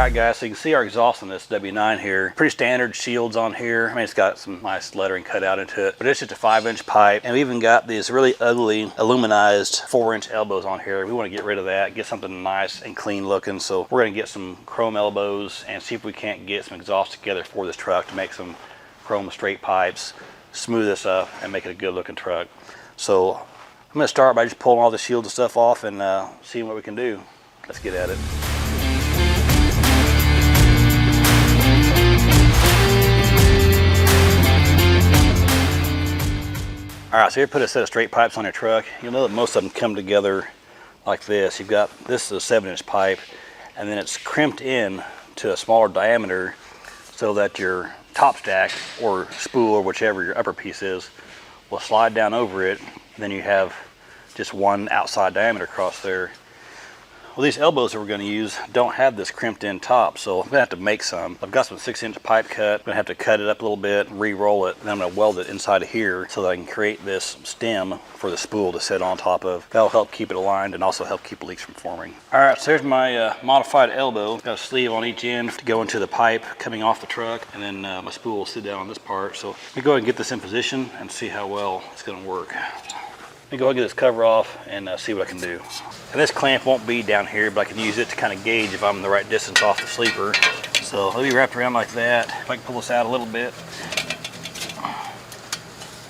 Alright guys, so you can see our exhaust on this W9 here. Pretty standard shields on here. I mean, it's got some nice lettering cut out into it, but it's just a 5-inch pipe. And we even got these really ugly aluminized 4-inch elbows on here. We want to get rid of that, get something nice and clean looking. So we're going to get some chrome elbows and see if we can't get some exhaust together for this truck to make some chrome straight pipes, smooth this up, and make it a good looking truck. So I'm going to start by just pulling all the shields and stuff off and seeing what we can do. Let's get at it. Alright, so here put a set of straight pipes on your truck. You'll know that most of them come together like this. You've got, this is a 7-inch pipe, and then it's crimped in to a smaller diameter so that your top stack or spool or whichever your upper piece is will slide down over it. Then you have just one outside diameter across there. Well, these elbows that we're going to use don't have this crimped in top, so I'm going to have to make some. I've got some 6-inch pipe cut. I'm going to have to cut it up a little bit, re-roll it, and then I'm going to weld it inside of here so that I can create this stem for the spool to sit on top of. That'll help keep it aligned and also help keep leaks from forming. Alright, so here's my modified elbow. Got a sleeve on each end to go into the pipe coming off the truck, and then my spool will sit down on this part. So let me go ahead and get this in position and see how well it's going to work. Let me go ahead and get this cover off and see what I can do. And this clamp won't be down here, but I can use it to kind of gauge if I'm the right distance off the sleeper. So let me wrap it around like that. If I can pull this out a little bit,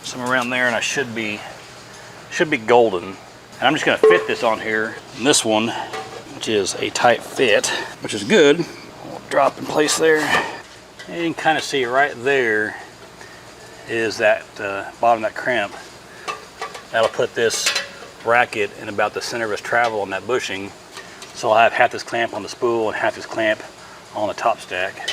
somewhere around there, and I should be golden. And I'm just going to fit this on here. And this one, which is a tight fit, which is good, will drop in place there. And you can kind of see right there is that bottom of that crimp. That'll put this bracket in about the center of its travel on that bushing. So I'll have half this clamp on the spool and half this clamp on the top stack.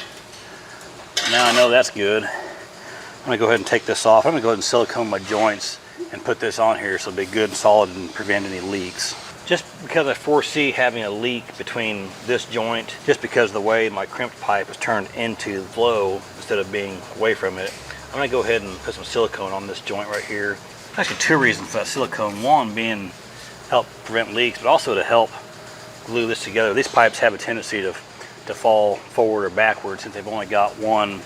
Now I know that's good. I'm gonna go ahead and take this off. I'm gonna go ahead and silicone my joints and put this on here so it'll be good and solid and prevent any leaks. Just because I foresee having a leak between this joint, just because of the way my crimped pipe is turned into the flow instead of being away from it, I'm gonna go ahead and put some silicone on this joint right here. Actually, 2 reasons for that silicone. One being help prevent leaks, but also to help glue this together. These pipes have a tendency to fall forward or backwards since they've only got one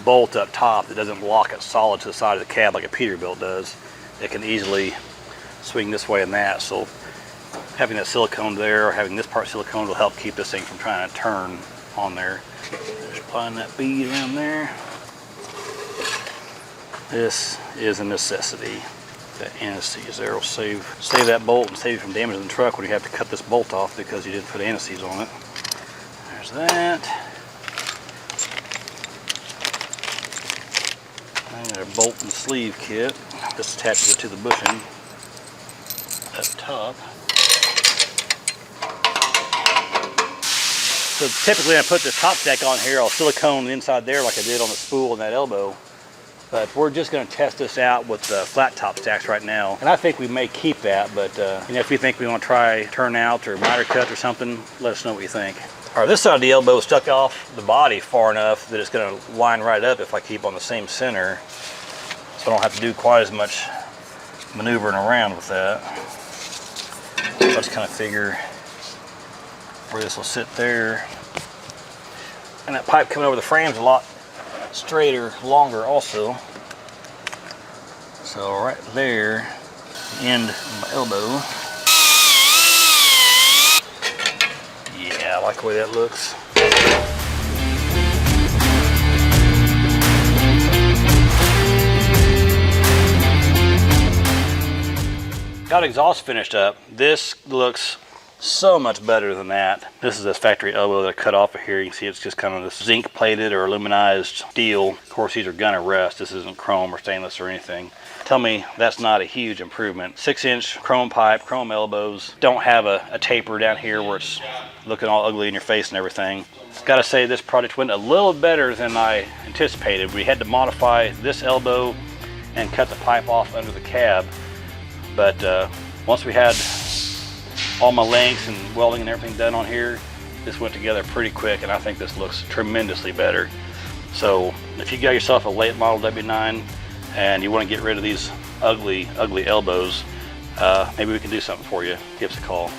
bolt up top that doesn't lock it solid to the side of the cab like a Peterbilt does. It can easily swing this way and that. So having that silicone there or having this part silicone will help keep this thing from trying to turn on there. Just applying that bead around there. This is a necessity. That anti-seize there will save that bolt and save you from damaging the truck when you have to cut this bolt off because you didn't put anti-seize on it. There's that. And our bolt and sleeve kit. This attaches it to the bushing up top. So typically when I put this top stack on here, I'll silicone the inside there like I did on the spool and that elbow. But we're just going to test this out with the flat top stacks right now. And I think we may keep that, but you know, if you think we want to try turnout or miter cut or something, let us know what you think. All right, this side of the elbow is stuck off the body far enough that it's going to line right up if I keep on the same center. So I don't have to do quite as much maneuvering around with that. So I just kind of figure where this will sit there. And that pipe coming over the frame's a lot straighter, longer also. So right there, the end of my elbow. Yeah, I like the way that looks. Got exhaust finished up. This looks so much better than that. This is this factory elbow that I cut off of here. You can see it's just kind of this zinc plated or aluminized steel. Of course, these are gonna rust. This isn't chrome or stainless or anything. Tell me that's not a huge improvement. 6-inch chrome pipe, chrome elbows. Don't have a taper down here where it's looking all ugly in your face and everything. Gotta say this project went a little better than I anticipated. We had to modify this elbow and cut the pipe off under the cab. But once we had all my lengths and welding and everything done on here, this went together pretty quick, and I think this looks tremendously better. So if you got yourself a late model W9 and you want to get rid of these ugly elbows, maybe we can do something for you. Give us a call.